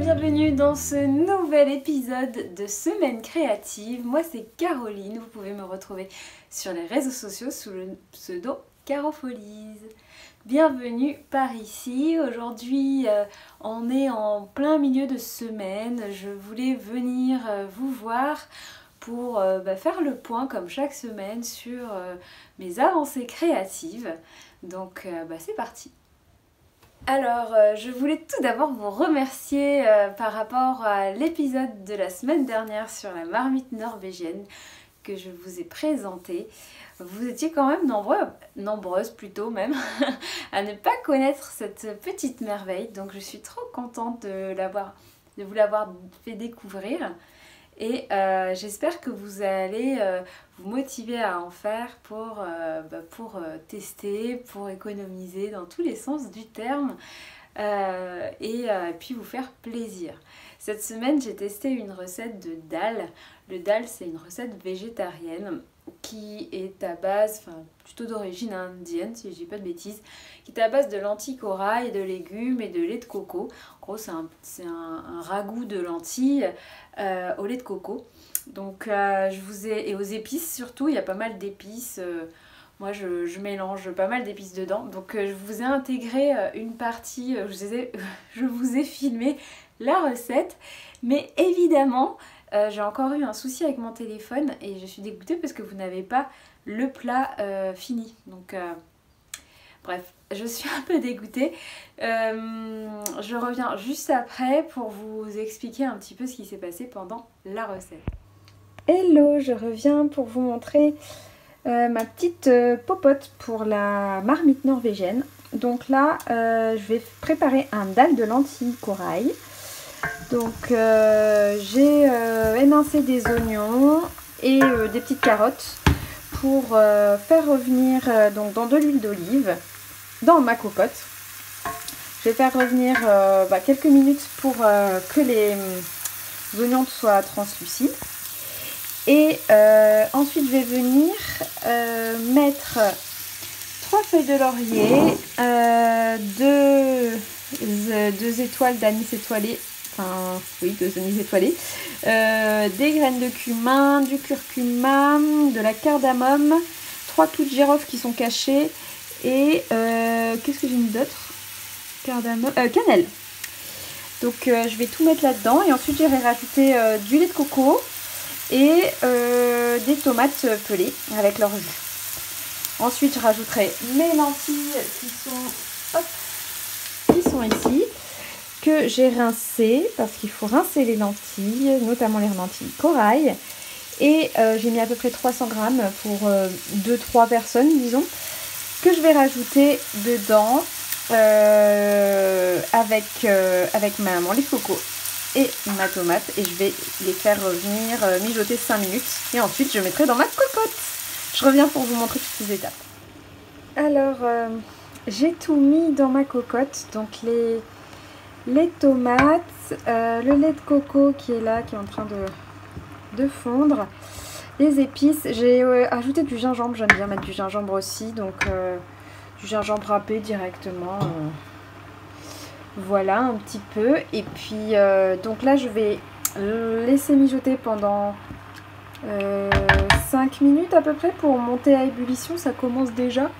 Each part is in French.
bienvenue dans ce nouvel épisode de Semaine Créative. Moi c'est Caroline, vous pouvez me retrouver sur les réseaux sociaux sous le pseudo Carofolies. Bienvenue par ici. Aujourd'hui on est en plein milieu de semaine. Je voulais venir vous voir pour faire le point comme chaque semaine sur mes avancées créatives. Donc c'est parti. Alors, je voulais tout d'abord vous remercier par rapport à l'épisode de la semaine dernière sur la marmite norvégienne que je vous ai présentée. Vous étiez quand même nombreuses plutôt même, à ne pas connaître cette petite merveille. Donc je suis trop contente de vous l'avoir fait découvrir. Et j'espère que vous allez vous motiver à en faire pour tester, pour économiser dans tous les sens du terme et puis vous faire plaisir. Cette semaine, j'ai testé une recette de dal. Le dal, c'est une recette végétarienne qui est à base, plutôt d'origine indienne si je dis pas de bêtises, qui est à base de lentilles corail, de légumes et de lait de coco. En gros, c'est un ragoût de lentilles au lait de coco. Donc et aux épices surtout, il y a pas mal d'épices. Moi je mélange pas mal d'épices dedans. Donc je vous ai intégré une partie, je vous ai filmé la recette. Mais évidemment, j'ai encore eu un souci avec mon téléphone et je suis dégoûtée parce que vous n'avez pas le plat fini. Donc bref, je suis un peu dégoûtée. Je reviens juste après pour vous expliquer un petit peu ce qui s'est passé pendant la recette. Hello, je reviens pour vous montrer ma petite popote pour la marmite norvégienne. Donc là, je vais préparer un dalle de lentilles corail. Donc j'ai émincé des oignons et des petites carottes pour faire revenir donc dans de l'huile d'olive dans ma cocotte. Je vais faire revenir quelques minutes pour que les oignons soient translucides. Et ensuite je vais venir mettre 3 feuilles de laurier, 2 étoiles d'anis étoilé, deux anis étoilés, des graines de cumin, du curcuma, de la cardamome, 3 clous de girofle qui sont cachés et qu'est-ce que j'ai mis d'autre? Cannelle. Donc je vais tout mettre là-dedans et ensuite j'irai rajouter du lait de coco et des tomates pelées avec leur jus. Ensuite je rajouterai mes lentilles qui sont ici, que j'ai rincées parce qu'il faut rincer les lentilles, notamment les lentilles corail. Et j'ai mis à peu près 300 grammes pour 2-3 personnes disons, que je vais rajouter dedans avec mon lait de coco et ma tomate, et je vais les faire revenir mijoter 5 minutes et ensuite je mettrai dans ma cocotte. Je reviens pour vous montrer toutes les étapes. Alors j'ai tout mis dans ma cocotte, donc les tomates, le lait de coco qui est là, qui est en train de fondre, les épices, j'ai ajouté du gingembre, j'aime bien mettre du gingembre aussi, donc du gingembre râpé directement. Voilà un petit peu, et puis donc là je vais laisser mijoter pendant 5 minutes à peu près pour monter à ébullition, ça commence déjà.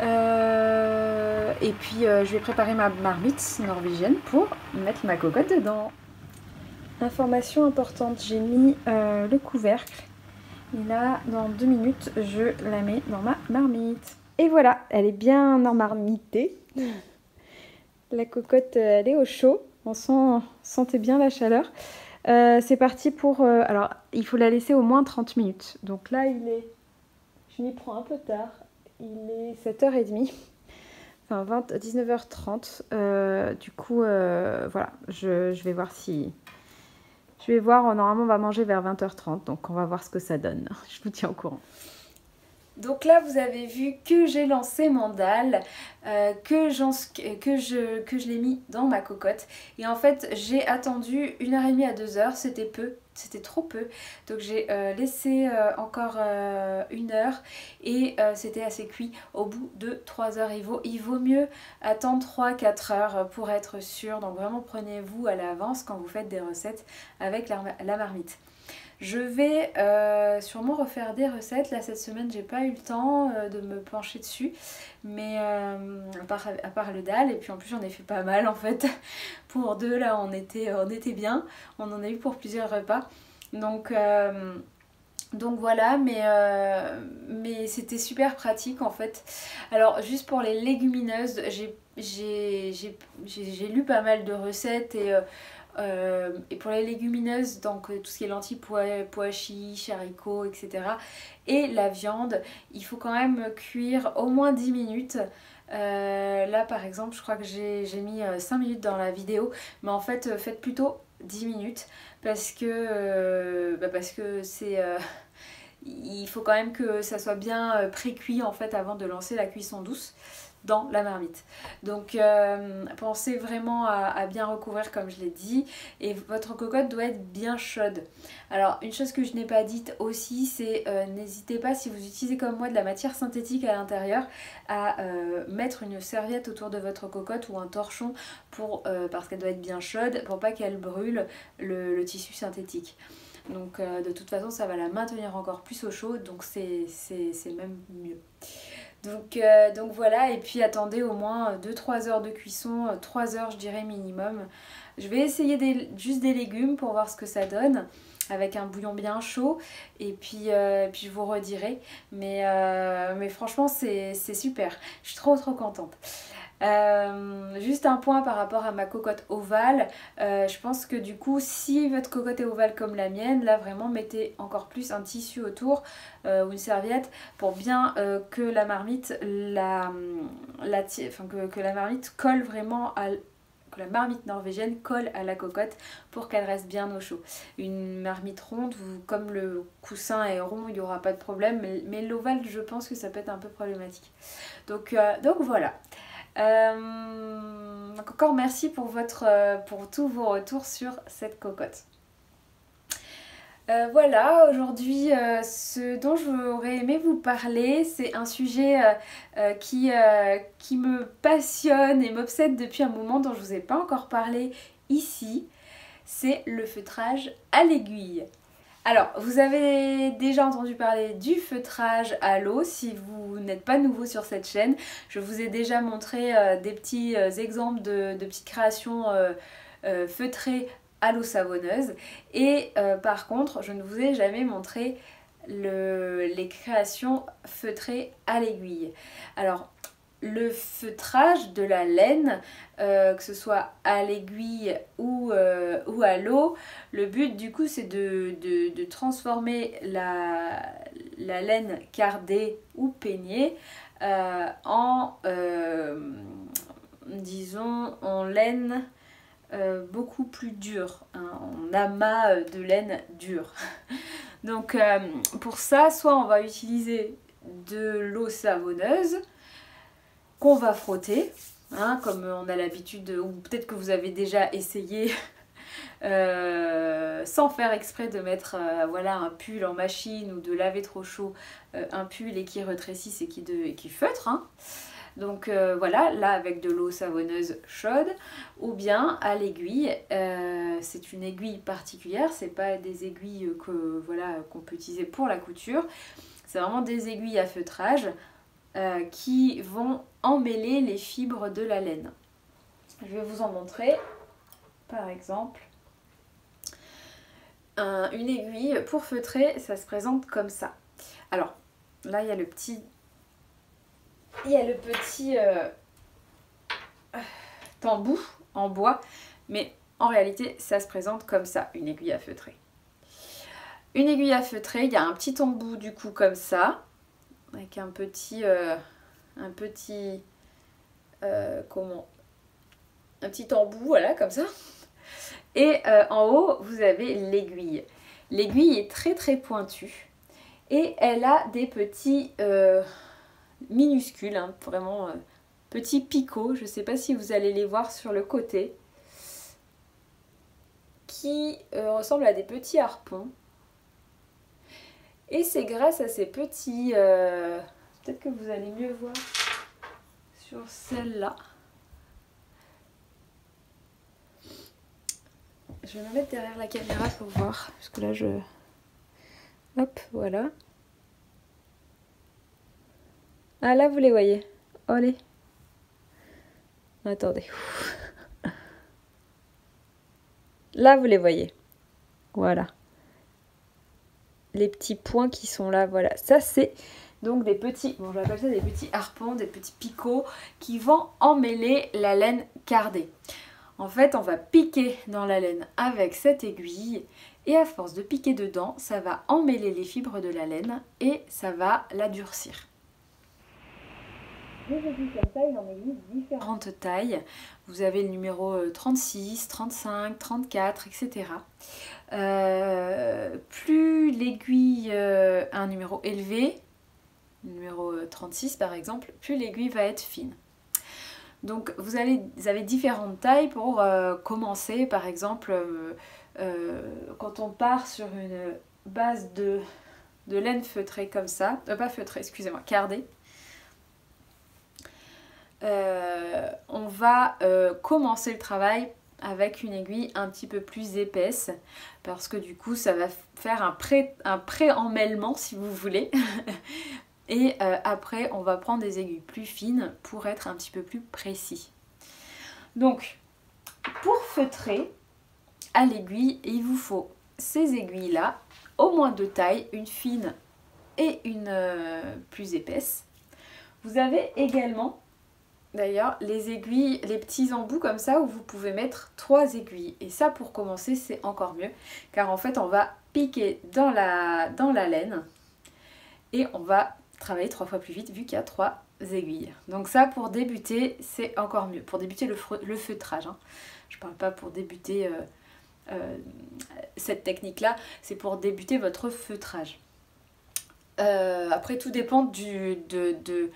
Et puis je vais préparer ma marmite norvégienne pour mettre ma cocotte dedans. Information importante, j'ai mis le couvercle et là dans 2 minutes je la mets dans ma marmite. Et voilà, elle est bien marmitée. La cocotte, elle est au chaud, on sentait bien la chaleur. C'est parti pour... alors, il faut la laisser au moins 30 minutes. Donc là, je m'y prends un peu tard. Il est 7h30, enfin 19h30. Du coup, voilà, je vais voir si... Je vais voir, normalement on va manger vers 20h30, donc on va voir ce que ça donne. Je vous tiens au courant. Donc là vous avez vu que j'ai lancé mon dalle, que je l'ai mis dans ma cocotte. Et en fait j'ai attendu 1h30 à 2h, c'était peu. c'était trop peu. Donc j'ai laissé encore 1 heure et c'était assez cuit au bout de 3 heures. Il vaut mieux attendre 3-4 heures pour être sûr. Donc vraiment prenez-vous à l'avance quand vous faites des recettes avec la marmite. Je vais sûrement refaire des recettes. Là cette semaine j'ai pas eu le temps de me pencher dessus. Mais à part le dalle, et puis en plus j'en ai fait pas mal en fait. Pour 2 là on était bien. On en a eu pour plusieurs repas. Donc voilà, mais c'était super pratique en fait. Alors juste pour les légumineuses, j'ai lu pas mal de recettes et pour les légumineuses, donc tout ce qui est lentilles, pois chiches, haricots, etc. Et la viande, il faut quand même cuire au moins 10 minutes. Là par exemple, je crois que j'ai mis 5 minutes dans la vidéo, mais en fait faites plutôt 10 minutes parce que c'est... il faut quand même que ça soit bien pré-cuit en fait avant de lancer la cuisson douce dans la marmite. Donc pensez vraiment à bien recouvrir comme je l'ai dit, et votre cocotte doit être bien chaude. Alors une chose que je n'ai pas dite aussi, c'est n'hésitez pas, si vous utilisez comme moi de la matière synthétique à l'intérieur, à mettre une serviette autour de votre cocotte ou un torchon parce qu'elle doit être bien chaude pour pas qu'elle brûle le tissu synthétique. Donc de toute façon ça va la maintenir encore plus au chaud, donc c'est même mieux. Donc voilà, et puis attendez au moins 2-3 heures de cuisson, 3 heures je dirais minimum. Je vais essayer juste des légumes pour voir ce que ça donne avec un bouillon bien chaud, et puis je vous redirai. Mais franchement c'est super, je suis trop contente. Juste un point par rapport à ma cocotte ovale, je pense que du coup si votre cocotte est ovale comme la mienne, là vraiment mettez encore plus un tissu autour ou une serviette pour bien que la marmite que la marmite colle vraiment que la marmite norvégienne colle à la cocotte pour qu'elle reste bien au chaud. Une marmite ronde, comme le coussin est rond, il n'y aura pas de problème, mais l'ovale je pense que ça peut être un peu problématique. Donc voilà. Encore merci pour tous vos retours sur cette cocotte. Voilà, aujourd'hui ce dont j'aurais aimé vous parler, c'est un sujet qui me passionne et m'obsède depuis un moment, dont je ne vous ai pas encore parlé ici. C'est le feutrage à l'aiguille. Alors, vous avez déjà entendu parler du feutrage à l'eau si vous n'êtes pas nouveau sur cette chaîne. Je vous ai déjà montré des petits exemples de petites créations feutrées à l'eau savonneuse. Et par contre, je ne vous ai jamais montré les créations feutrées à l'aiguille. Alors, le feutrage de la laine, que ce soit à l'aiguille ou à l'eau, le but du coup c'est de transformer la laine cardée ou peignée disons en laine beaucoup plus dure, hein, en amas de laine dure. Donc pour ça, soit on va utiliser de l'eau savonneuse qu'on va frotter, hein, comme on a l'habitude, ou peut-être que vous avez déjà essayé sans faire exprès de mettre voilà, un pull en machine ou de laver trop chaud un pull et qui rétrécisse et qui feutre, hein. Donc voilà, là avec de l'eau savonneuse chaude, ou bien à l'aiguille. C'est une aiguille particulière, c'est pas des aiguilles qu'on peut utiliser pour la couture, c'est vraiment des aiguilles à feutrage qui vont emmêler les fibres de la laine. Je vais vous en montrer, par exemple, une aiguille pour feutrer, ça se présente comme ça. Alors, là il y a le petit tambour en bois, mais en réalité ça se présente comme ça, une aiguille à feutrer. Une aiguille à feutrer, il y a un petit embout du coup comme ça, avec un petit embout, voilà, comme ça. Et en haut, vous avez l'aiguille. L'aiguille est très pointue et elle a des petits minuscules, hein, vraiment petits picots. Je ne sais pas si vous allez les voir sur le côté, qui ressemblent à des petits harpons. Et c'est grâce à ces petits... peut-être que vous allez mieux voir sur celle-là. Je vais me mettre derrière la caméra pour voir. Parce que là, je... Hop, voilà. Ah, là, vous les voyez. Allez. Attendez. Là, vous les voyez. Voilà. Les petits points qui sont là, voilà. Ça, c'est donc des petits, bon, j'appelle ça des petits harpons, des petits picots qui vont emmêler la laine cardée. En fait, on va piquer dans la laine avec cette aiguille et à force de piquer dedans, ça va emmêler les fibres de la laine et ça va la durcir. Les aiguilles comme ça, il en existe différentes tailles. Vous avez le numéro 36, 35, 34, etc. Plus l'aiguille a un numéro élevé, numéro 36 par exemple, plus l'aiguille va être fine. Donc vous avez différentes tailles pour commencer. Par exemple, quand on part sur une base de laine feutrée comme ça, pas feutrée, excusez-moi, cardée, on va commencer le travail avec une aiguille un petit peu plus épaisse parce que du coup ça va faire un pré-emmêlement si vous voulez et après on va prendre des aiguilles plus fines pour être un petit peu plus précis. Donc pour feutrer à l'aiguille, il vous faut ces aiguilles là, au moins deux tailles, une fine et une plus épaisse. Vous avez également d'ailleurs les aiguilles, les petits embouts comme ça où vous pouvez mettre 3 aiguilles. Et ça pour commencer c'est encore mieux car en fait on va piquer dans la laine et on va travailler 3 fois plus vite vu qu'il y a 3 aiguilles. Donc ça pour débuter c'est encore mieux, pour débuter le feutrage. Hein. Je ne parle pas pour débuter cette technique là, c'est pour débuter votre feutrage. Après tout dépend de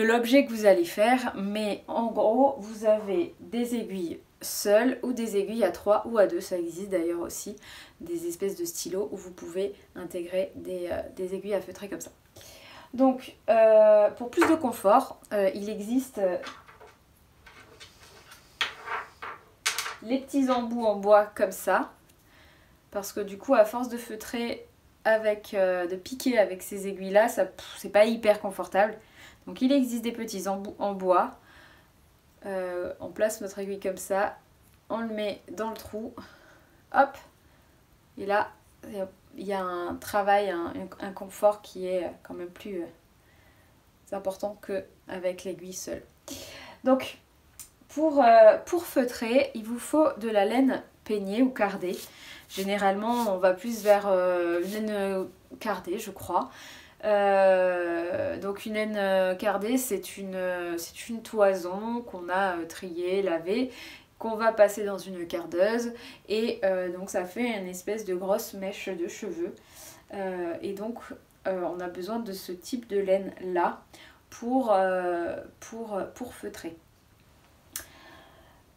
l'objet que vous allez faire, mais en gros vous avez des aiguilles seules ou des aiguilles à 3 ou à 2, ça existe d'ailleurs aussi, des espèces de stylos où vous pouvez intégrer des aiguilles à feutrer comme ça. Donc pour plus de confort, il existe les petits embouts en bois comme ça, parce que du coup à force de feutrer de piquer avec ces aiguilles là, c'est pas hyper confortable. Donc il existe des petits embouts en bois, on place notre aiguille comme ça, on le met dans le trou, hop, et là il y a un travail, un confort qui est quand même plus important qu'avec l'aiguille seule. Donc pour feutrer, il vous faut de la laine peignée ou cardée. Généralement on va plus vers une laine cardée je crois. Donc une laine cardée c'est une toison qu'on a triée, lavée, qu'on va passer dans une cardeuse et donc ça fait une espèce de grosse mèche de cheveux et donc on a besoin de ce type de laine là pour feutrer.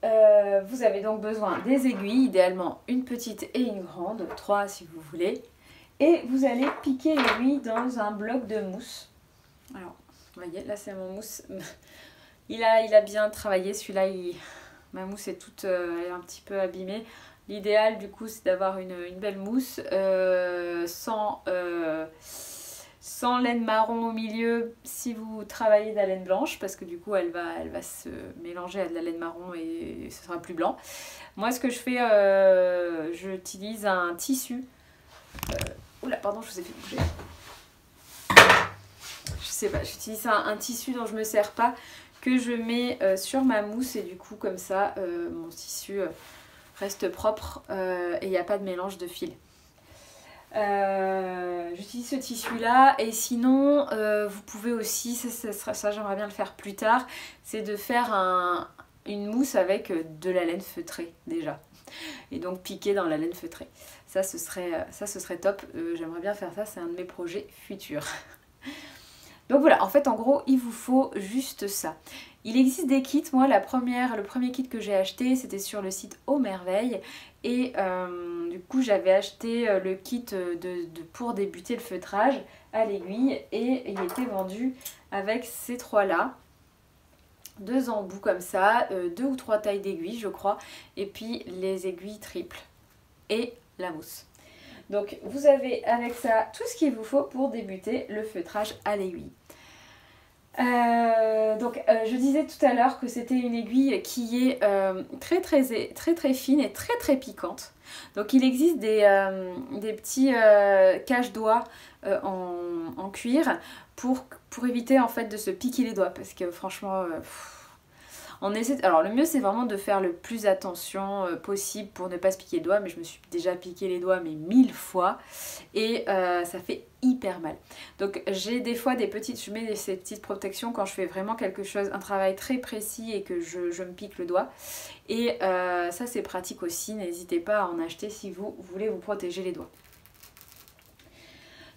Vous avez donc besoin des aiguilles, idéalement une petite et une grande, 3 si vous voulez. Et vous allez piquer l'aiguille dans un bloc de mousse. Alors, vous voyez, là c'est mon mousse. Il a bien travaillé, celui-là, ma mousse est toute elle est un petit peu abîmée. L'idéal du coup c'est d'avoir une belle mousse sans laine marron au milieu si vous travaillez de la laine blanche parce que du coup elle va se mélanger à de la laine marron et ce sera plus blanc. Moi ce que je fais, j'utilise un tissu. Oula, pardon, je vous ai fait bouger. Je sais pas, j'utilise un tissu dont je me sers pas, que je mets sur ma mousse et du coup comme ça mon tissu reste propre et il n'y a pas de mélange de fils. J'utilise ce tissu là et sinon vous pouvez aussi, ça j'aimerais bien le faire plus tard, c'est de faire une mousse avec de la laine feutrée déjà et donc piquer dans la laine feutrée. Ça ce serait top, j'aimerais bien faire ça, c'est un de mes projets futurs. Donc voilà, en fait en gros il vous faut juste ça. Il existe des kits, moi le premier kit que j'ai acheté c'était sur le site Aux Merveilles et du coup j'avais acheté le kit pour débuter le feutrage à l'aiguille et il était vendu avec ces trois là. Deux embouts comme ça, deux ou trois tailles d'aiguilles je crois, et puis les aiguilles triples et la mousse. Donc vous avez avec ça tout ce qu'il vous faut pour débuter le feutrage à l'aiguille. Je disais tout à l'heure que c'était une aiguille qui est très fine et très piquante. Donc il existe des petits cache-doigts en cuir pour éviter en fait de se piquer les doigts parce que franchement alors le mieux c'est vraiment de faire le plus attention possible pour ne pas se piquer les doigts, mais je me suis déjà piqué les doigts mais 1000 fois et ça fait hyper mal. Donc j'ai des fois je mets ces petites protections quand je fais vraiment quelque chose, un travail très précis et que je me pique le doigt. Et ça c'est pratique aussi, n'hésitez pas à en acheter si vous voulez vous protéger les doigts.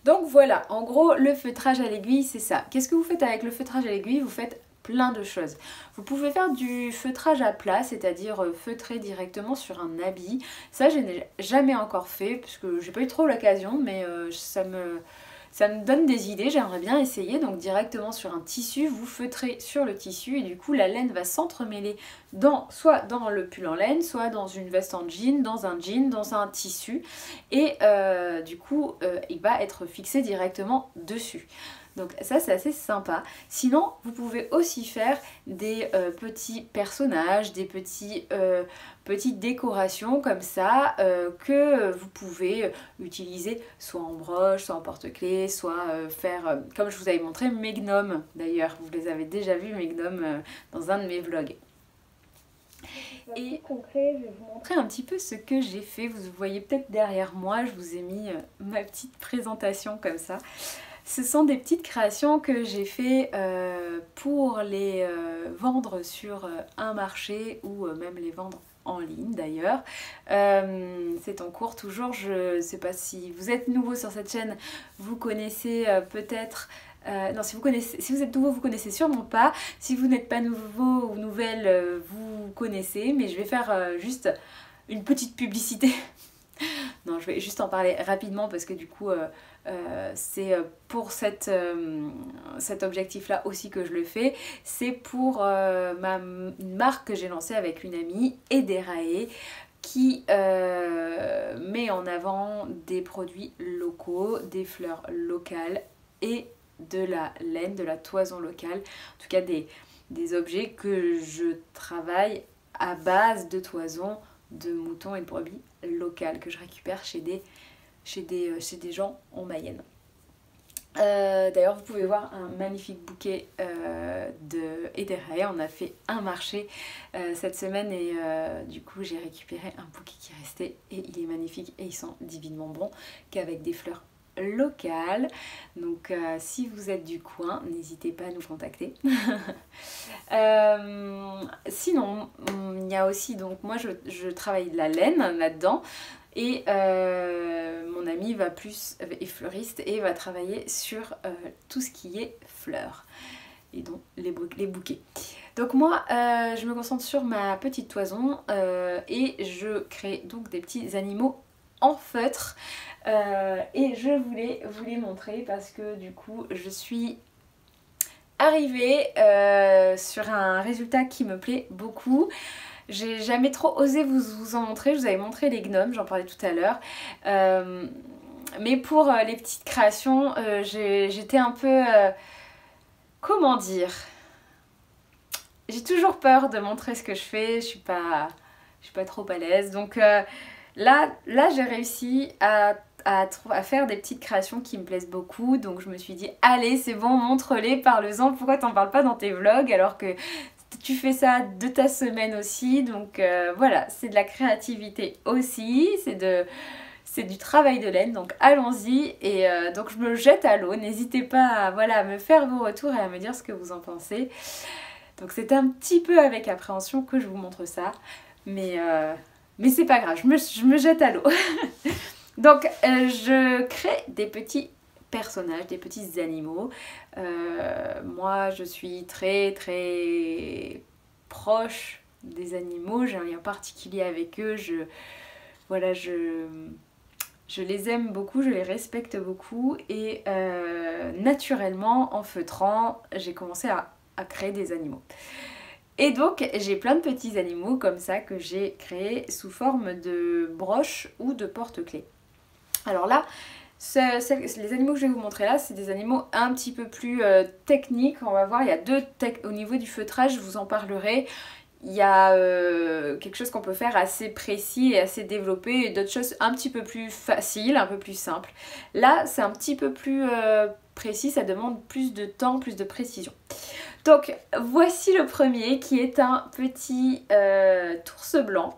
Donc voilà, en gros le feutrage à l'aiguille c'est ça. Qu'est-ce que vous faites avec le feutrage à l'aiguille? Vous faites plein de choses. Vous pouvez faire du feutrage à plat, c'est-à-dire feutrer directement sur un habit. Ça, je n'ai jamais encore fait, parce que j'ai pas eu trop l'occasion, mais ça me donne des idées, j'aimerais bien essayer. Donc directement sur un tissu, vous feutrez sur le tissu et du coup la laine va s'entremêler soit dans le pull en laine, soit dans une veste en jean, dans un tissu. Et du coup, il va être fixé directement dessus. Donc ça c'est assez sympa. Sinon vous pouvez aussi faire des petits personnages, des petites décorations comme ça que vous pouvez utiliser soit en broche, soit en porte-clés, soit faire comme je vous avais montré mes gnomes d'ailleurs. Vous les avez déjà vus mes gnomes dans un de mes vlogs. Et concret, je vais vous montrer un petit peu ce que j'ai fait. Vous voyez peut-être derrière moi, je vous ai mis ma petite présentation comme ça. Ce sont des petites créations que j'ai fait pour les vendre sur un marché ou même les vendre en ligne d'ailleurs. C'est en cours toujours, je ne sais pas si vous êtes nouveau sur cette chaîne, vous connaissez peut-être... non, si vous êtes nouveau, vous connaissez sûrement pas. Si vous n'êtes pas nouveau ou nouvelle, vous connaissez. Mais je vais faire juste une petite publicité. Non, je vais juste en parler rapidement parce que du coup, c'est pour cet objectif-là aussi que je le fais. C'est pour une marque que j'ai lancée avec une amie, Ederae, qui met en avant des produits locaux, des fleurs locales et de la laine, de la toison locale, en tout cas des objets que je travaille à base de toison, de moutons et de brebis locales que je récupère chez des gens en Mayenne. D'ailleurs vous pouvez voir un magnifique bouquet de Ederae. On a fait un marché cette semaine et du coup j'ai récupéré un bouquet qui restait et il est magnifique et ils sont divinement bons qu'avec des fleurs locales. Donc si vous êtes du coin, n'hésitez pas à nous contacter. Sinon il y a aussi, donc moi je travaille de la laine là-dedans. Et mon ami est fleuriste et va travailler sur tout ce qui est fleurs et donc les bouquets. Donc moi je me concentre sur ma petite toison et je crée donc des petits animaux en feutre et je voulais vous les montrer parce que du coup je suis arrivée sur un résultat qui me plaît beaucoup. J'ai jamais trop osé vous en montrer, je vous avais montré les gnomes, j'en parlais tout à l'heure. Mais pour les petites créations, j'étais un peu... comment dire? J'ai toujours peur de montrer ce que je fais, je suis pas trop à l'aise. Donc là j'ai réussi à faire des petites créations qui me plaisent beaucoup. Donc je me suis dit, allez c'est bon, montre-les, parle-en, pourquoi t'en parles pas dans tes vlogs alors que... tu fais ça de ta semaine aussi, donc voilà, c'est de la créativité aussi, c'est du travail de laine, donc allons-y. Et donc je me jette à l'eau, n'hésitez pas à, voilà, à me faire vos retours et à me dire ce que vous en pensez. Donc c'est un petit peu avec appréhension que je vous montre ça, mais c'est pas grave, je me jette à l'eau. Donc je crée des petits personnages, des petits animaux. Moi je suis très très proche des animaux, j'ai un lien particulier avec eux, voilà, je les aime beaucoup, je les respecte beaucoup et naturellement en feutrant j'ai commencé à créer des animaux. Et donc j'ai plein de petits animaux comme ça que j'ai créés sous forme de broches ou de porte-clés. Alors là, les animaux que je vais vous montrer là, c'est des animaux un petit peu plus techniques. On va voir, il y a au niveau du feutrage, je vous en parlerai. Il y a quelque chose qu'on peut faire assez précis et assez développé et d'autres choses un petit peu plus faciles, un peu plus simples. Là, c'est un petit peu plus précis, ça demande plus de temps, plus de précision. Donc, voici le premier qui est un petit ours blanc.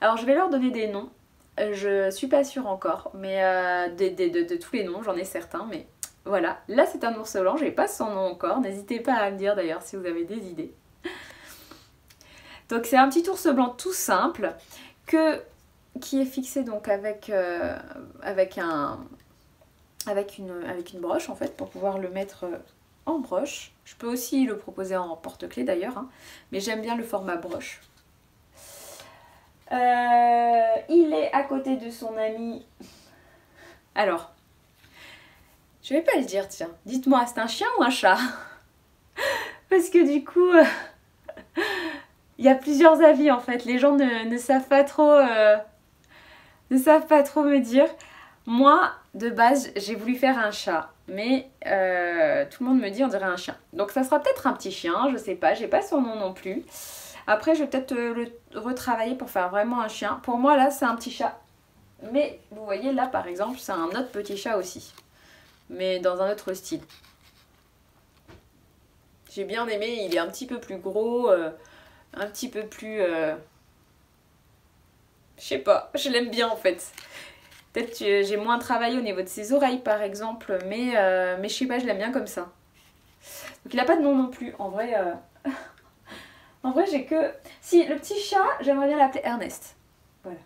Alors, je vais leur donner des noms. Je suis pas sûre encore, mais de tous les noms, j'en ai certains, mais voilà. Là, c'est un ours blanc, j'ai pas son nom encore. N'hésitez pas à me dire d'ailleurs si vous avez des idées. Donc c'est un petit ours blanc tout simple qui est fixé donc avec une broche en fait pour pouvoir le mettre en broche. Je peux aussi le proposer en porte-clés d'ailleurs, hein, mais j'aime bien le format broche. Il est à côté de son ami. Alors, je vais pas le dire, tiens. Dites-moi, c'est un chien ou un chat? Parce que du coup... il y a plusieurs avis en fait, les gens ne savent pas trop me dire. Moi, de base, j'ai voulu faire un chat, mais tout le monde me dit on dirait un chien. Donc ça sera peut-être un petit chien, je sais pas, j'ai pas son nom non plus. Après, je vais peut-être le retravailler pour faire vraiment un chien. Pour moi, là, c'est un petit chat. Mais vous voyez, là, par exemple, c'est un autre petit chat aussi. Mais dans un autre style. J'ai bien aimé, il est un petit peu plus gros... un petit peu plus... je sais pas, je l'aime bien en fait. Peut-être que j'ai moins travaillé au niveau de ses oreilles par exemple, mais je sais pas, je l'aime bien comme ça. Donc il n'a pas de nom non plus, en vrai... en vrai j'ai que... Si, le petit chat, j'aimerais bien l'appeler Ernest. Voilà.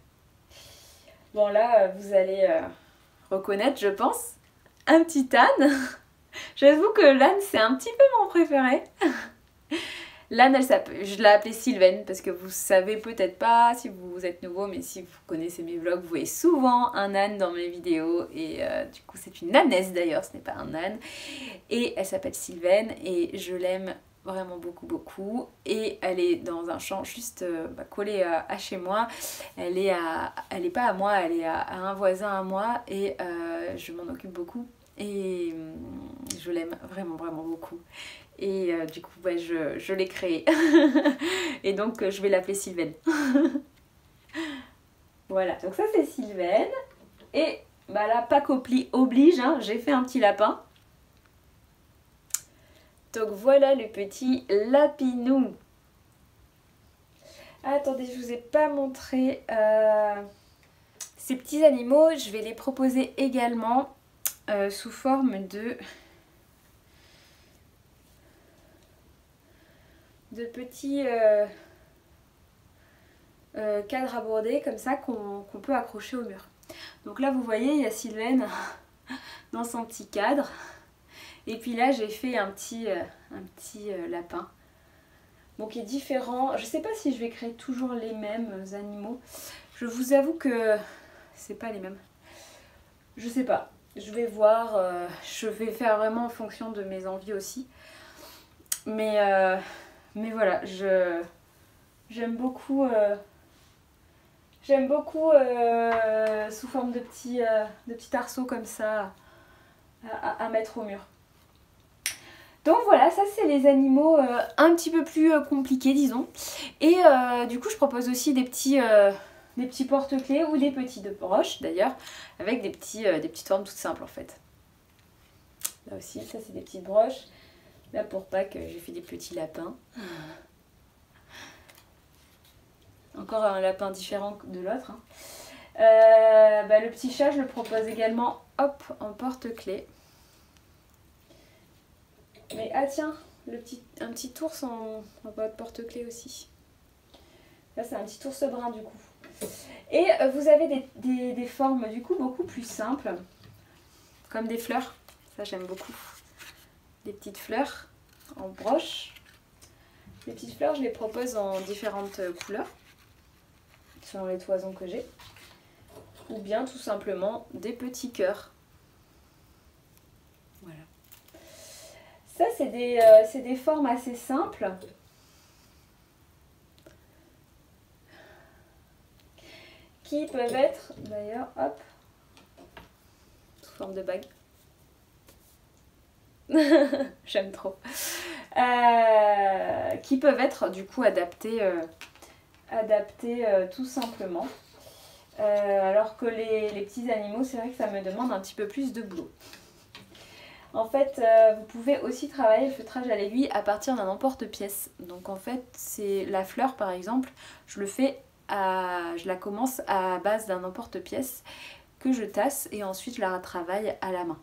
Bon là, vous allez reconnaître, je pense, un petit âne. J'avoue que l'âne, c'est un petit peu mon préféré. L'âne, je l'ai appelée Sylvaine parce que vous savez peut-être pas si vous êtes nouveau, mais si vous connaissez mes vlogs, vous voyez souvent un âne dans mes vidéos. Et du coup, c'est une ânesse d'ailleurs, ce n'est pas un âne. Et elle s'appelle Sylvaine et je l'aime vraiment beaucoup beaucoup. Et elle est dans un champ juste collé à chez moi. Elle est pas à moi, elle est à un voisin à moi et je m'en occupe beaucoup. Et je l'aime vraiment vraiment beaucoup. Et du coup, ouais, je l'ai créée. Et donc, je vais l'appeler Sylvaine. Voilà, donc ça c'est Sylvaine. Et bah là, Pâques oblige, hein, j'ai fait un petit lapin. Donc voilà le petit lapinou. Ah, attendez, je vous ai pas montré ces petits animaux. Je vais les proposer également sous forme de petits cadres à broder comme ça qu'on peut accrocher au mur. Donc là vous voyez il y a Sylvaine dans son petit cadre et puis là j'ai fait un petit lapin bon, qui est différent. Je sais pas si je vais créer toujours les mêmes animaux, je vous avoue que c'est pas les mêmes, je sais pas, je vais voir, je vais faire vraiment en fonction de mes envies aussi, mais voilà, j'aime beaucoup sous forme de petits arceaux comme ça à mettre au mur. Donc voilà, ça c'est les animaux un petit peu plus compliqués disons. Et du coup je propose aussi des petits porte-clés ou des petites broches d'ailleurs, avec des petites formes toutes simples en fait. Là aussi, ça c'est des petites broches. Là pour Pâques, j'ai fait des petits lapins. Encore un lapin différent de l'autre. Hein. Le petit chat, je le propose également hop, en porte-clés. Mais ah tiens, un petit ours en porte-clés aussi. Là c'est un petit ours brun du coup. Et vous avez des formes du coup beaucoup plus simples, comme des fleurs. Ça j'aime beaucoup. Des petites fleurs en broche. Les petites fleurs, je les propose en différentes couleurs, selon les toisons que j'ai. Ou bien tout simplement des petits cœurs. Voilà. Ça, c'est des formes assez simples. Qui peuvent être, d'ailleurs, hop, sous forme de bague. J'aime trop. Qui peuvent être, du coup, adaptés tout simplement. Alors que les petits animaux, c'est vrai que ça me demande un petit peu plus de boulot. En fait, vous pouvez aussi travailler le feutrage à l'aiguille à partir d'un emporte-pièce. Donc en fait, c'est la fleur par exemple, je la commence à base d'un emporte-pièce que je tasse et ensuite je la retravaille à la main.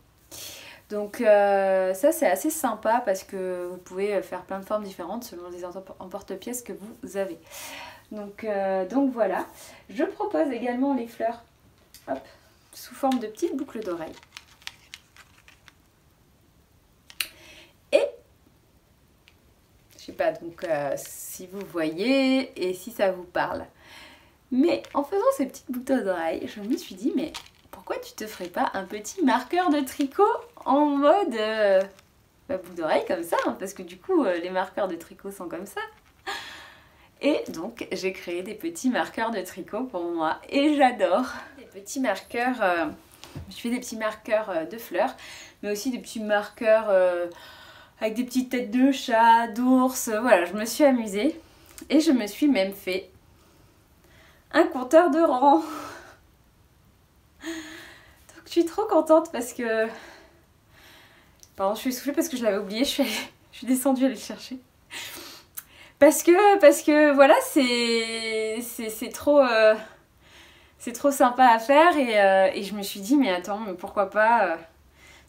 Donc ça c'est assez sympa parce que vous pouvez faire plein de formes différentes selon les emporte-pièces que vous avez. Donc voilà, je propose également les fleurs hop, sous forme de petites boucles d'oreilles. Et, je sais pas donc si vous voyez et si ça vous parle, mais en faisant ces petites boucles d'oreilles, je me suis dit mais pourquoi tu te ferais pas un petit marqueur de tricot en mode boucle d'oreille comme ça, hein, parce que du coup les marqueurs de tricot sont comme ça. Et donc j'ai créé des petits marqueurs de tricot pour moi et j'adore. Des petits marqueurs, je fais des petits marqueurs de fleurs, mais aussi des petits marqueurs avec des petites têtes de chat, d'ours, voilà, je me suis amusée. Et je me suis même fait un compteur de rang. Donc je suis trop contente parce que... Pardon, je suis essoufflée parce que je l'avais oublié, je suis descendue aller le chercher. Parce que voilà, c'est trop sympa à faire et je me suis dit mais attends, mais pourquoi pas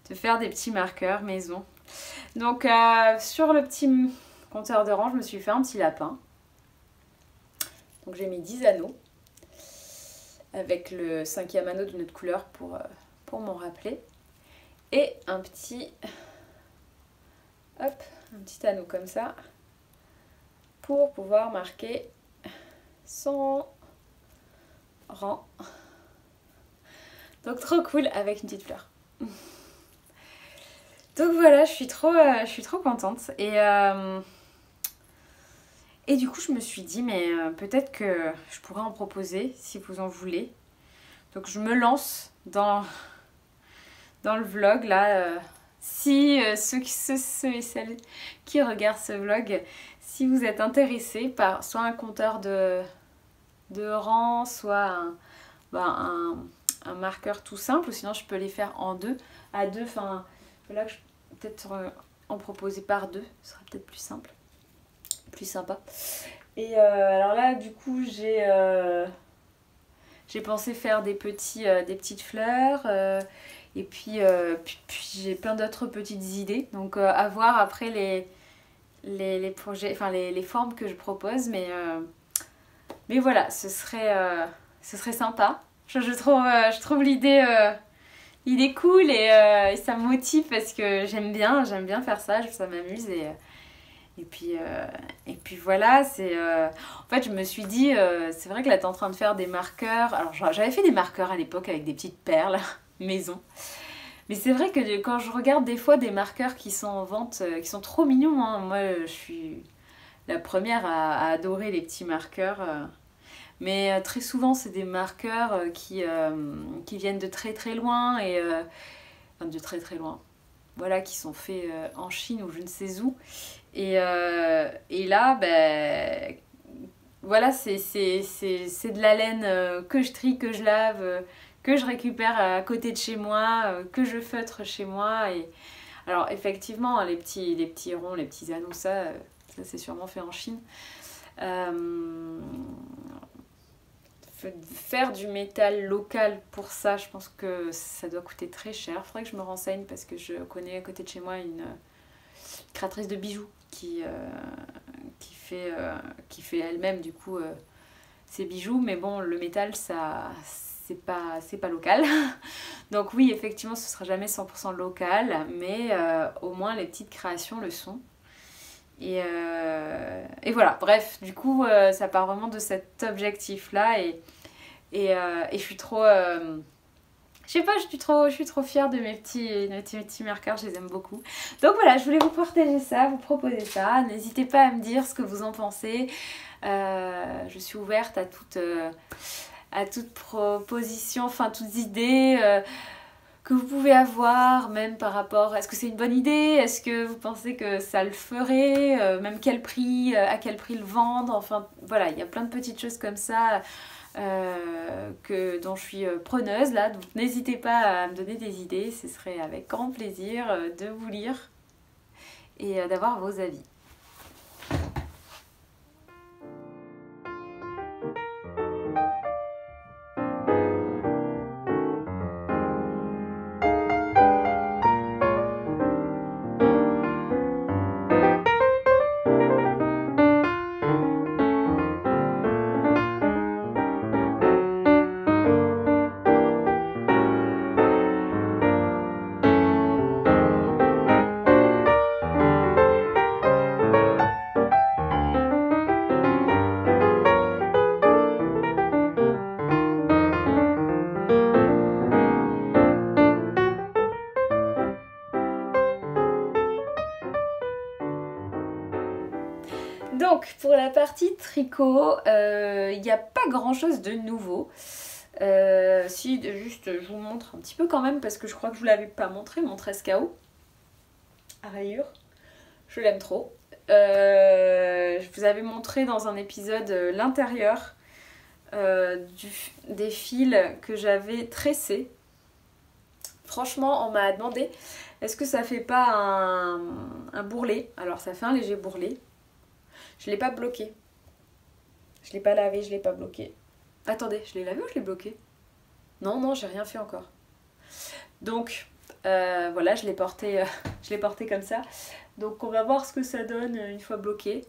te faire des petits marqueurs maison. Donc sur le petit compteur de rang, je me suis fait un petit lapin. Donc j'ai mis 10 anneaux avec le 5e anneau d'une autre couleur pour m'en rappeler. Et un petit anneau comme ça pour pouvoir marquer son rang. Donc trop cool avec une petite fleur. Donc voilà, je suis trop contente. Et du coup, je me suis dit, mais peut-être que je pourrais en proposer si vous en voulez. Donc je me lance dans le vlog là. Si ceux et celles qui regardent ce vlog, si vous êtes intéressés par soit un compteur de rang, soit un marqueur tout simple, ou sinon je peux les faire à deux, enfin là je peux peut-être en proposer par deux, ce sera peut-être plus simple, plus sympa. Et alors là du coup j'ai pensé faire des petites fleurs, et puis j'ai plein d'autres petites idées, donc à voir après les projets, enfin les formes que je propose, mais voilà, ce serait sympa. Je trouve l'idée cool et ça me motive parce que j'aime bien faire ça m'amuse et puis voilà, en fait je me suis dit, c'est vrai que là t'es en train de faire des marqueurs, alors j'avais fait des marqueurs à l'époque avec des petites perles maison, mais c'est vrai que quand je regarde des fois des marqueurs qui sont en vente, qui sont trop mignons, hein, moi je suis la première à adorer les petits marqueurs, mais très souvent c'est des marqueurs qui viennent de très très loin enfin de très très loin, voilà, qui sont faits en Chine ou je ne sais où. Et là, ben, voilà, c'est de la laine que je trie, que je lave, que je récupère à côté de chez moi, que je feutre chez moi. Et... Alors effectivement, les petits ronds, les petits anneaux, ça c'est sûrement fait en Chine. Faire du métal local pour ça, je pense que ça doit coûter très cher. Il faudrait que je me renseigne parce que je connais à côté de chez moi une créatrice de bijoux qui fait elle-même du coup ses bijoux, mais bon, le métal c'est c'est pas local. Donc oui, effectivement, ce sera jamais 100% local, mais au moins les petites créations le sont. Et voilà, bref, du coup, ça part vraiment de cet objectif-là et je suis trop... je sais pas, je suis trop fière de mes petits marqueurs, je les aime beaucoup. Donc voilà, je voulais vous partager ça, vous proposer ça. N'hésitez pas à me dire ce que vous en pensez. Je suis ouverte à toute proposition, enfin toutes idées que vous pouvez avoir, même par rapport, est-ce que c'est une bonne idée, est-ce que vous pensez que ça le ferait, même quel prix, à quel prix le vendre, enfin voilà, il y a plein de petites choses comme ça dont je suis preneuse là, donc n'hésitez pas à me donner des idées, ce serait avec grand plaisir de vous lire et d'avoir vos avis. Donc pour la partie tricot, il n'y a pas grand chose de nouveau. Si, juste je vous montre un petit peu quand même parce que je crois que je vous l'avais pas montré, mon 13KO à rayures. Je l'aime trop. Je vous avais montré dans un épisode l'intérieur des fils que j'avais tressés. Franchement, on m'a demandé est-ce que ça fait pas un bourrelet. Alors ça fait un léger bourrelet. Je ne l'ai pas bloqué. Je ne l'ai pas lavé, je ne l'ai pas bloqué. Attendez, je l'ai lavé ou je l'ai bloqué? Non, j'ai rien fait encore. Donc, voilà, je l'ai porté comme ça. Donc, on va voir ce que ça donne une fois bloqué.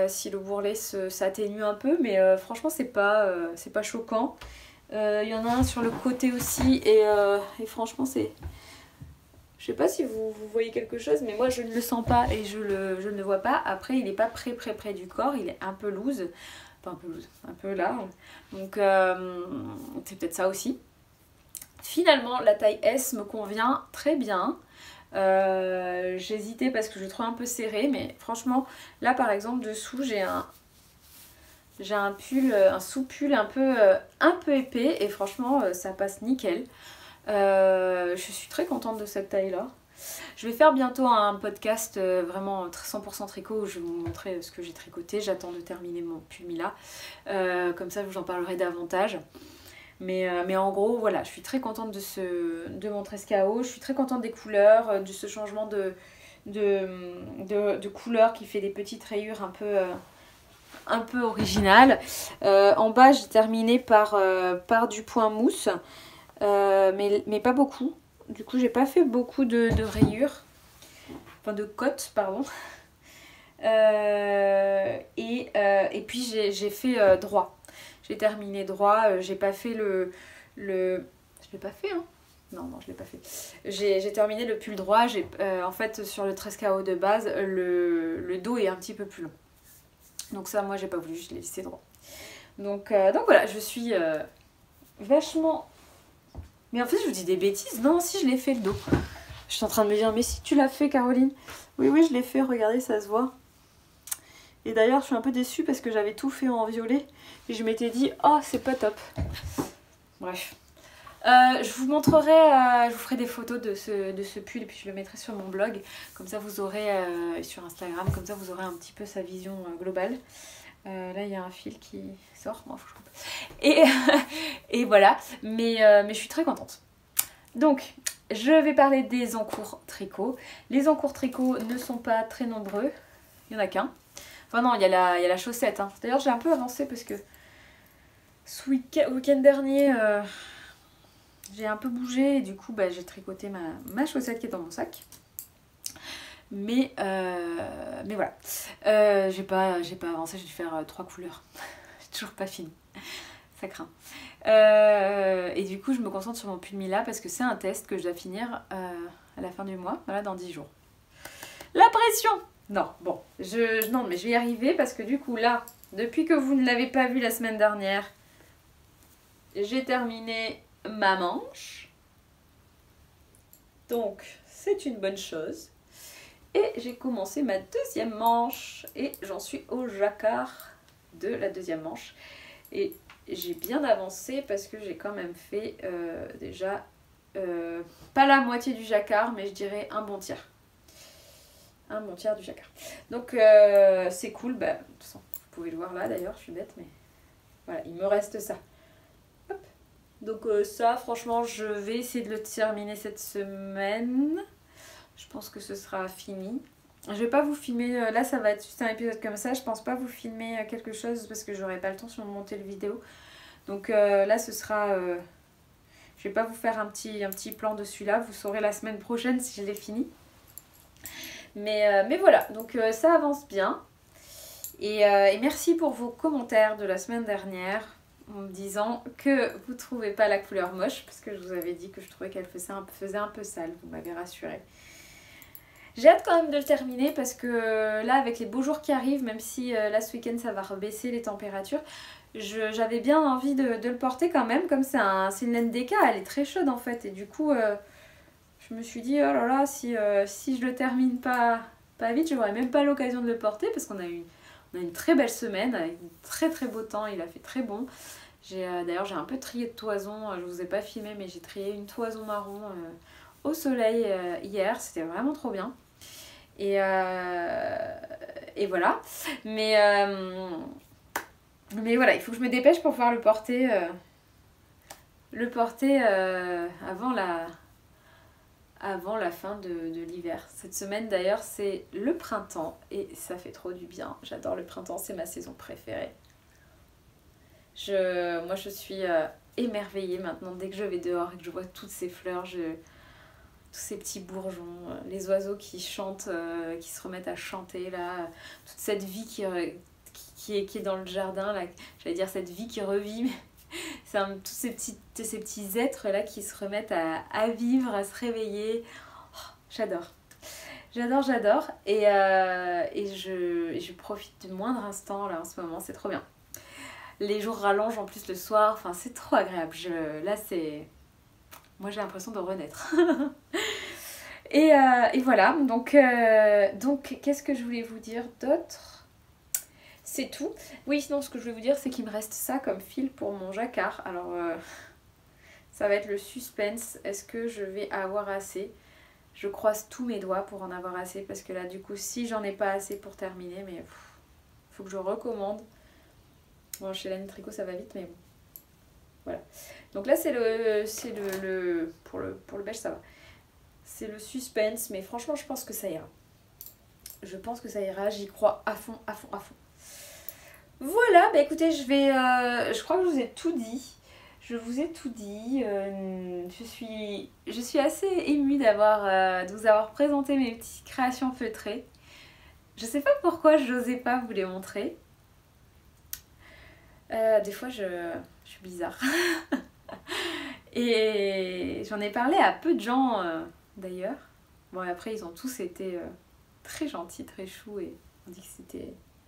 Si le bourrelet s'atténue un peu, mais franchement, c'est pas choquant. Il y en a un sur le côté aussi, et franchement, c'est... Je sais pas si vous voyez quelque chose, mais moi je ne le sens pas et je ne le vois pas. Après, il n'est pas près du corps, il est un peu loose. Enfin, un peu loose, un peu large. Donc, c'est peut-être ça aussi. Finalement, la taille S me convient très bien. J'hésitais parce que je le trouve un peu serré, mais franchement, là par exemple, dessous, j'ai un pull, un sous-pull un peu épais et franchement, ça passe nickel. Je suis très contente de cette taille là. Je vais faire bientôt un podcast vraiment 100% tricot où je vais vous montrer ce que j'ai tricoté. J'attends de terminer mon pull Mila. Comme ça je vous en parlerai davantage. Mais en gros voilà, je suis très contente de mon 13KO. Je suis très contente des couleurs, de ce changement de couleur qui fait des petites rayures un peu originales. En bas j'ai terminé par du point mousse. Mais pas beaucoup. Du coup, j'ai pas fait beaucoup de rayures. Enfin, de cotes, pardon. Et puis, j'ai fait droit. J'ai terminé droit. J'ai pas fait le... Je l'ai pas fait, hein. Non, je l'ai pas fait. J'ai terminé le pull droit. En fait, sur le 13KO de base, le dos est un petit peu plus long. Donc ça, moi, j'ai pas voulu. Je l'ai laissé droit. Donc voilà, je suis vachement... Mais en fait, je vous dis des bêtises. Non, si, je l'ai fait le dos. Je suis en train de me dire, mais si tu l'as fait, Caroline. Oui, je l'ai fait. Regardez, ça se voit. Et d'ailleurs, je suis un peu déçue parce que j'avais tout fait en violet. Et je m'étais dit, oh, c'est pas top. Bref. Je vous montrerai, je vous ferai des photos de ce pull et puis je le mettrai sur mon blog. Comme ça, vous aurez, sur Instagram, comme ça, vous aurez un petit peu sa vision globale. Là, il y a un fil qui sort. Bon, faut que je coupe. Et voilà. Mais je suis très contente. Donc, je vais parler des encours tricot. Les encours tricot ne sont pas très nombreux. Il n'y en a qu'un. Enfin non, il y a la chaussette. Hein. D'ailleurs, j'ai un peu avancé parce que ce week-end dernier, j'ai un peu bougé. Et du coup, j'ai tricoté ma chaussette qui est dans mon sac. Mais voilà, j'ai pas avancé, j'ai dû faire 3 couleurs. J'ai toujours pas fini. ça craint. Et du coup, je me concentre sur mon pull Mila parce que c'est un test que je dois finir à la fin du mois, voilà, dans 10 jours. La pression! Non, bon, non, mais je vais y arriver parce que du coup, là, depuis que vous ne l'avez pas vu la semaine dernière, j'ai terminé ma manche. Donc, c'est une bonne chose. Et j'ai commencé ma deuxième manche et j'en suis au jacquard de la deuxième manche. Et j'ai bien avancé parce que j'ai quand même fait déjà pas la moitié du jacquard, mais je dirais un bon tiers. Un bon tiers du jacquard. Donc c'est cool. Bah, de toute façon, vous pouvez le voir là d'ailleurs, je suis bête, mais voilà, il me reste ça. Hop. Donc ça, franchement, je vais essayer de le terminer cette semaine. Je pense que ce sera fini. Je vais pas vous filmer, là ça va être juste un épisode comme ça, je pense pas vous filmer quelque chose parce que j'aurai pas le temps sur monter le vidéo. Donc là ce sera, je vais pas vous faire un petit plan de celui-là, vous saurez la semaine prochaine si je l'ai fini. Mais voilà, donc ça avance bien. Et merci pour vos commentaires de la semaine dernière en me disant que vous trouvez pas la couleur moche parce que je vous avais dit que je trouvais qu'elle faisait un peu sale, vous m'avez rassurée. J'ai hâte quand même de le terminer parce que là avec les beaux jours qui arrivent, même si là ce week-end ça va rebaisser les températures, j'avais bien envie de le porter quand même, comme c'est une laine DK, elle est très chaude en fait et du coup je me suis dit oh là là si je le termine pas vite, j'aurai même pas l'occasion de le porter parce qu'on a eu une très belle semaine avec très très beau temps, il a fait très bon. D'ailleurs j'ai un peu trié de toison, je vous ai pas filmé mais j'ai trié une toison marron au soleil hier, c'était vraiment trop bien. Et voilà. Mais voilà, il faut que je me dépêche pour pouvoir le porter avant la fin de l'hiver. Cette semaine d'ailleurs c'est le printemps et ça fait trop du bien. J'adore le printemps, c'est ma saison préférée. Moi je suis émerveillée maintenant dès que je vais dehors et que je vois toutes ces fleurs. Tous ces petits bourgeons, les oiseaux qui chantent, qui se remettent à chanter là, toute cette vie qui est dans le jardin, là, j'allais dire cette vie qui revit, c'est tous ces petits êtres là qui se remettent à vivre, à se réveiller. Oh, j'adore. J'adore et je profite du moindre instant là en ce moment, c'est trop bien. Les jours rallongent en plus le soir, enfin c'est trop agréable. Là c'est... Moi j'ai l'impression de renaître. et voilà, donc qu'est-ce que je voulais vous dire d'autre? C'est tout. Oui, sinon ce que je voulais vous dire c'est qu'il me reste ça comme fil pour mon jacquard. Alors ça va être le suspense. Est-ce que je vais avoir assez? Je croise tous mes doigts pour en avoir assez parce que là du coup si j'en ai pas assez pour terminer, mais faut que je recommande. Bon, chez Laine Tricot ça va vite mais bon. Voilà. Donc là c'est pour le beige ça va. C'est le suspense mais franchement je pense que ça ira. Je pense que ça ira, j'y crois à fond. Voilà, bah écoutez, je crois que je vous ai tout dit. Je vous ai tout dit. Je suis assez émue de vous avoir présenté mes petites créations feutrées. Je sais pas pourquoi je n'osais pas vous les montrer. Des fois je suis bizarre. Et j'en ai parlé à peu de gens d'ailleurs. Bon après ils ont tous été très gentils, très choux et on dit que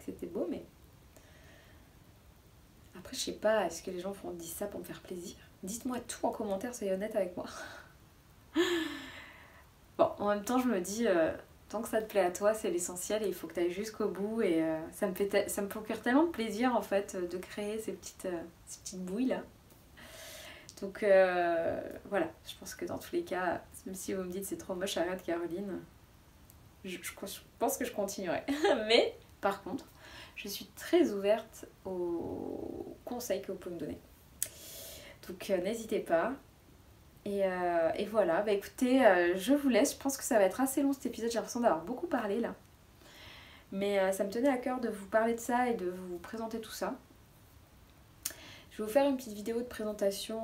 c'était beau mais... Après je sais pas, est-ce que les gens disent ça pour me faire plaisir? Dites-moi tout en commentaire, soyez honnête avec moi. Bon, en même temps je me dis... tant que ça te plaît à toi, c'est l'essentiel et il faut que tu ailles jusqu'au bout. Et ça me procure tellement de plaisir en fait de créer ces petites bouilles là. Donc voilà, je pense que dans tous les cas, même si vous me dites c'est trop moche, arrête Caroline, je pense que je continuerai. Mais par contre, je suis très ouverte aux conseils que vous pouvez me donner. Donc n'hésitez pas. Et voilà, bah écoutez, je vous laisse, je pense que ça va être assez long cet épisode, j'ai l'impression d'avoir beaucoup parlé là. Mais ça me tenait à cœur de vous parler de ça et de vous présenter tout ça. Je vais vous faire une petite vidéo de présentation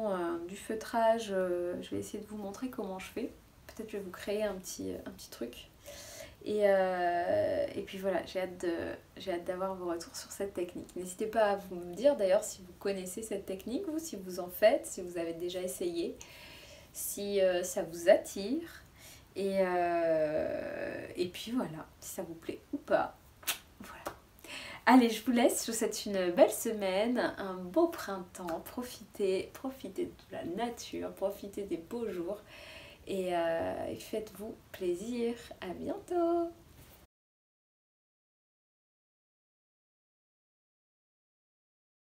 du feutrage, je vais essayer de vous montrer comment je fais. Peut-être je vais vous créer un petit truc. Et puis voilà, j'ai hâte d'avoir vos retours sur cette technique. N'hésitez pas à vous me dire d'ailleurs si vous connaissez cette technique, vous, si vous en faites, si vous avez déjà essayé, si ça vous attire. Et puis voilà, si ça vous plaît ou pas. Voilà. Allez, je vous laisse, je vous souhaite une belle semaine, un beau printemps, profitez de la nature, profitez des beaux jours et faites-vous plaisir. À bientôt!